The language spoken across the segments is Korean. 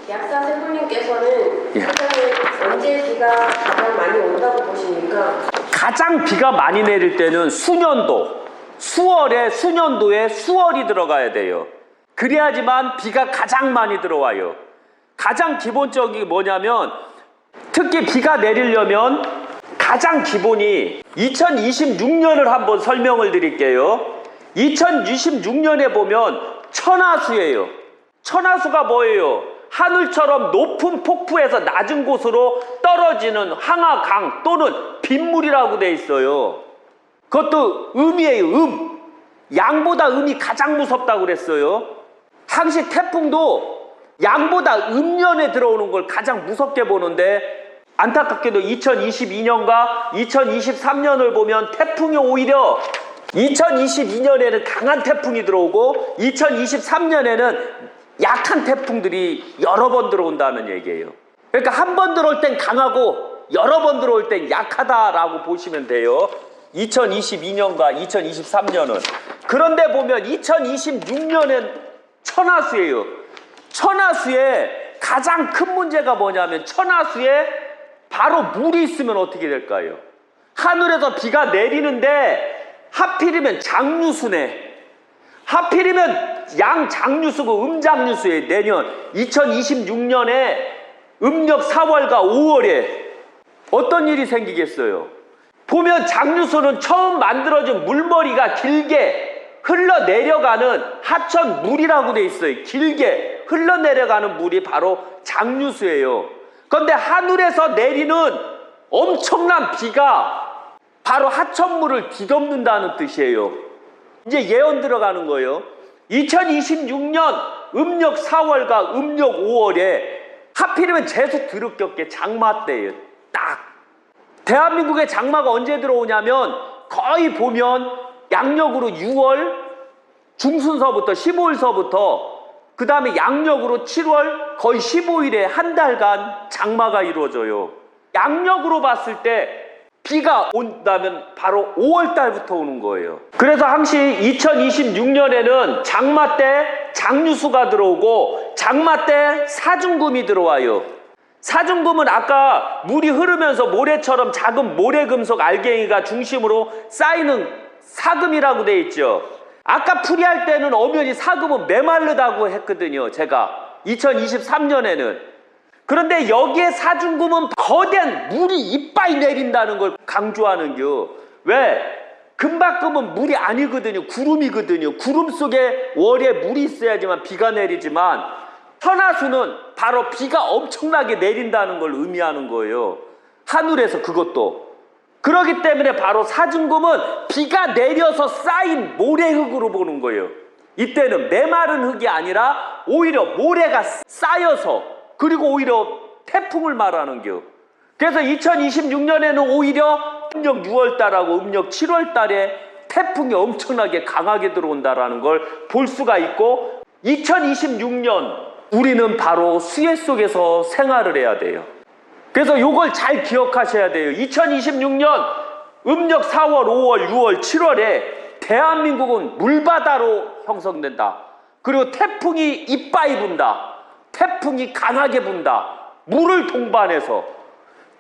약사 세분님께서는 언제 비가 가장 많이 온다고 보시니까? 가장 비가 많이 내릴 때는 수년도, 수월에 수년도에 수월이 들어가야 돼요. 그래야지만 비가 가장 많이 들어와요. 가장 기본적인 게 뭐냐면, 특히 비가 내리려면 가장 기본이 2026년을 한번 설명을 드릴게요. 2026년에 보면 천하수예요. 천하수가 뭐예요? 하늘처럼 높은 폭포에서 낮은 곳으로 떨어지는 항하강 또는 빗물이라고 돼 있어요. 그것도 음이에요. 양보다 음이 가장 무섭다고 그랬어요. 항시 태풍도 양보다 음년에 들어오는 걸 가장 무섭게 보는데, 안타깝게도 2022년과 2023년을 보면 태풍이 오히려 2022년에는 강한 태풍이 들어오고 2023년에는 약한 태풍들이 여러 번 들어온다는 얘기예요. 그러니까 한 번 들어올 땐 강하고 여러 번 들어올 땐 약하다라고 보시면 돼요. 2022년과 2023년은. 그런데 보면 2026년엔 천하수예요. 천하수에 가장 큰 문제가 뭐냐면, 천하수에 바로 물이 있으면 어떻게 될까요? 하늘에서 비가 내리는데 하필이면 장류수네. 하필이면 양장류수고 음장류수에 내년 2026년에 음력 4월과 5월에 어떤 일이 생기겠어요? 보면 장류수는 처음 만들어진 물머리가 길게 흘러내려가는 하천물이라고 돼 있어요. 길게 흘러내려가는 물이 바로 장류수예요. 그런데 하늘에서 내리는 엄청난 비가 바로 하천물을 뒤덮는다는 뜻이에요. 이제 예언 들어가는 거예요. 2026년 음력 4월과 음력 5월에 하필이면 재수 드럽게 장마 때예요. 딱. 대한민국의 장마가 언제 들어오냐면, 거의 보면 양력으로 6월 중순서부터 15일서부터 그 다음에 양력으로 7월 거의 15일에 한 달간 장마가 이루어져요. 양력으로 봤을 때 비가 온다면 바로 5월 달부터 오는 거예요. 그래서 항시 2026년에는 장마 때 장류수가 들어오고 장마 때 사중금이 들어와요. 사중금은 아까 물이 흐르면서 모래처럼 작은 모래금속 알갱이가 중심으로 쌓이는 사금이라고 돼 있죠. 아까 풀이할 때는 엄연히 사금은 메마르다고 했거든요. 제가 2023년에는. 그런데 여기에 사중금은 거대한 물이 이빠이 내린다는 걸 강조하는겨. 왜? 금박금은 물이 아니거든요. 구름이거든요. 구름 속에 월에 물이 있어야지만 비가 내리지만, 천하수는 바로 비가 엄청나게 내린다는 걸 의미하는 거예요. 하늘에서. 그것도. 그렇기 때문에 바로 사중금은 비가 내려서 쌓인 모래흙으로 보는 거예요. 이때는 메마른 흙이 아니라 오히려 모래가 쌓여서, 그리고 오히려 태풍을 말하는겨. 그래서 2026년에는 오히려 음력 6월달하고 음력 7월달에 태풍이 엄청나게 강하게 들어온다라는 걸 볼 수가 있고, 2026년 우리는 바로 수해 속에서 생활을 해야 돼요. 그래서 이걸 잘 기억하셔야 돼요. 2026년 음력 4월, 5월, 6월, 7월에 대한민국은 물바다로 형성된다. 그리고 태풍이 이빠이 분다. 태풍이 강하게 분다. 물을 동반해서.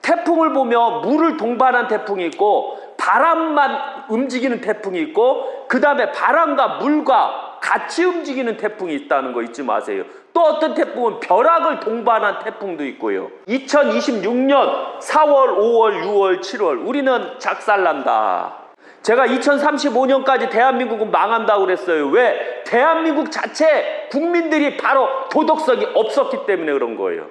태풍을 보면 물을 동반한 태풍이 있고 바람만 움직이는 태풍이 있고, 그 다음에 바람과 물과 같이 움직이는 태풍이 있다는 거 잊지 마세요. 또 어떤 태풍은 벼락을 동반한 태풍도 있고요. 2026년 4월, 5월, 6월, 7월 우리는 작살난다. 제가 2035년까지 대한민국은 망한다고 그랬어요. 왜? 대한민국 자체 국민들이 바로 도덕성이 없었기 때문에 그런 거예요.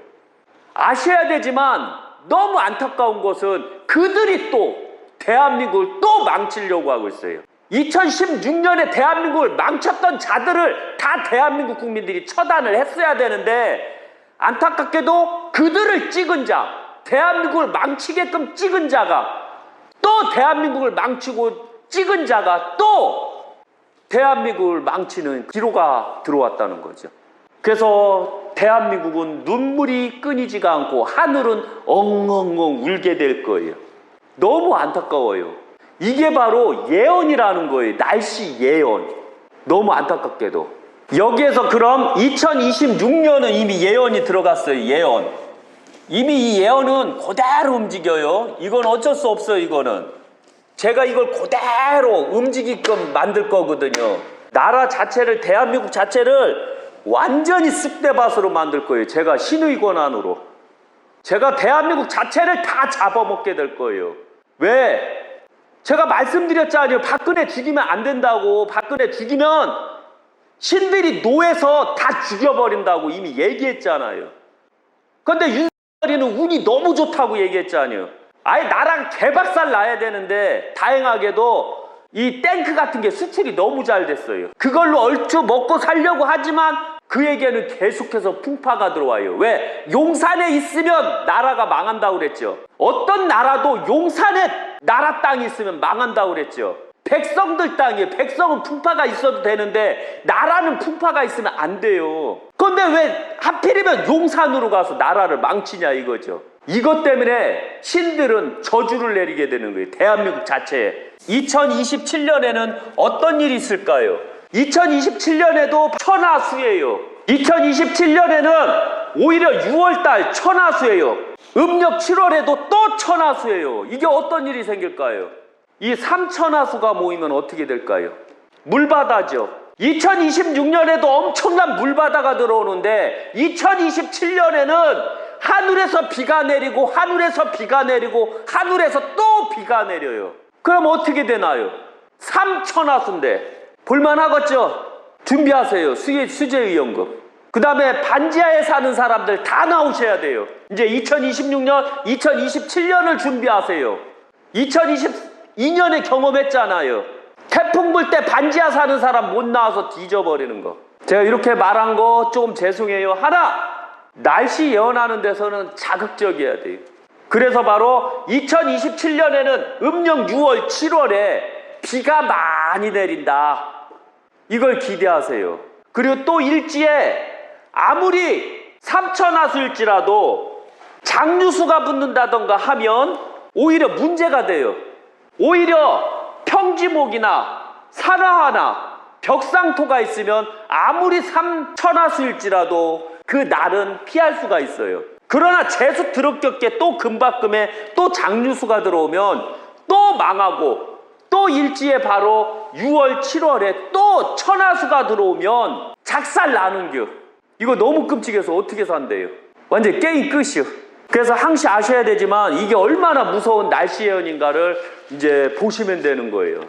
아셔야 되지만 너무 안타까운 것은 그들이 또 대한민국을 또 망치려고 하고 있어요. 2016년에 대한민국을 망쳤던 자들을 다 대한민국 국민들이 처단을 했어야 되는데, 안타깝게도 그들을 찍은 자, 대한민국을 망치게끔 찍은 자가, 또 대한민국을 망치고 찍은 자가 또 대한민국을 망치는 기로가 들어왔다는 거죠. 그래서 대한민국은 눈물이 끊이지가 않고 하늘은 엉엉엉 울게 될 거예요. 너무 안타까워요. 이게 바로 예언이라는 거예요. 날씨 예언. 너무 안타깝게도. 여기에서 그럼 2026년은 이미 예언이 들어갔어요. 예언. 이미 이 예언은 그대로 움직여요. 이건 어쩔 수 없어요. 이거는 제가 이걸 그대로 움직이게끔 만들 거거든요. 나라 자체를, 대한민국 자체를 완전히 쑥대밭으로 만들 거예요. 제가 신의 권한으로. 제가 대한민국 자체를 다 잡아먹게 될 거예요. 왜? 제가 말씀드렸잖아요. 박근혜 죽이면 안 된다고. 박근혜 죽이면 신들이 노예서 다 죽여버린다고 이미 얘기했잖아요. 근데 윤석열이는 운이 너무 좋다고 얘기했잖아요. 아예 나라가 개박살 나야 되는데 다행하게도 이 탱크 같은 게 수출이 너무 잘 됐어요. 그걸로 얼추 먹고 살려고 하지만 그에게는 계속해서 풍파가 들어와요. 왜? 용산에 있으면 나라가 망한다고 그랬죠. 어떤 나라도 용산에 나라 땅이 있으면 망한다고 그랬죠. 백성들 땅이에요. 백성은 풍파가 있어도 되는데 나라는 풍파가 있으면 안 돼요. 그런데 왜 하필이면 용산으로 가서 나라를 망치냐 이거죠. 이것 때문에 신들은 저주를 내리게 되는 거예요. 대한민국 자체에. 2027년에는 어떤 일이 있을까요? 2027년에도 천하수예요. 2027년에는 오히려 6월달 천하수예요. 음력 7월에도 또 천하수예요. 이게 어떤 일이 생길까요? 이 3천하수가 모이면 어떻게 될까요? 물바다죠. 2026년에도 엄청난 물바다가 들어오는데 2027년에는 하늘에서 비가 내리고 하늘에서 비가 내리고 하늘에서 또 비가 내려요. 그럼 어떻게 되나요? 3천하수인데 볼만하겠죠? 준비하세요. 수재위원금. 그 다음에 반지하에 사는 사람들 다 나오셔야 돼요. 이제 2026년, 2027년을 준비하세요. 2022년에 경험했잖아요. 태풍 불 때 반지하 사는 사람 못 나와서 뒤져버리는 거. 제가 이렇게 말한 거 좀 죄송해요. 하나, 날씨 예언하는 데서는 자극적이어야 돼요. 그래서 바로 2027년에는 음력 6월, 7월에 비가 많이 내린다. 이걸 기대하세요. 그리고 또 일지에 아무리 3천하수일지라도 장류수가 붙는다던가 하면 오히려 문제가 돼요. 오히려 평지목이나 산화화나 벽상토가 있으면 아무리 3천하수일지라도 그 날은 피할 수가 있어요. 그러나 재수 드럽게 또 금박금에 또 장류수가 들어오면 또 망하고 또 일지에 바로 6월, 7월에 또 천하수가 들어오면 작살 나는겨. 이거 너무 끔찍해서 어떻게 산대요? 완전 게임 끝이요. 그래서 항시 아셔야 되지만 이게 얼마나 무서운 날씨 예언인가를 이제 보시면 되는 거예요.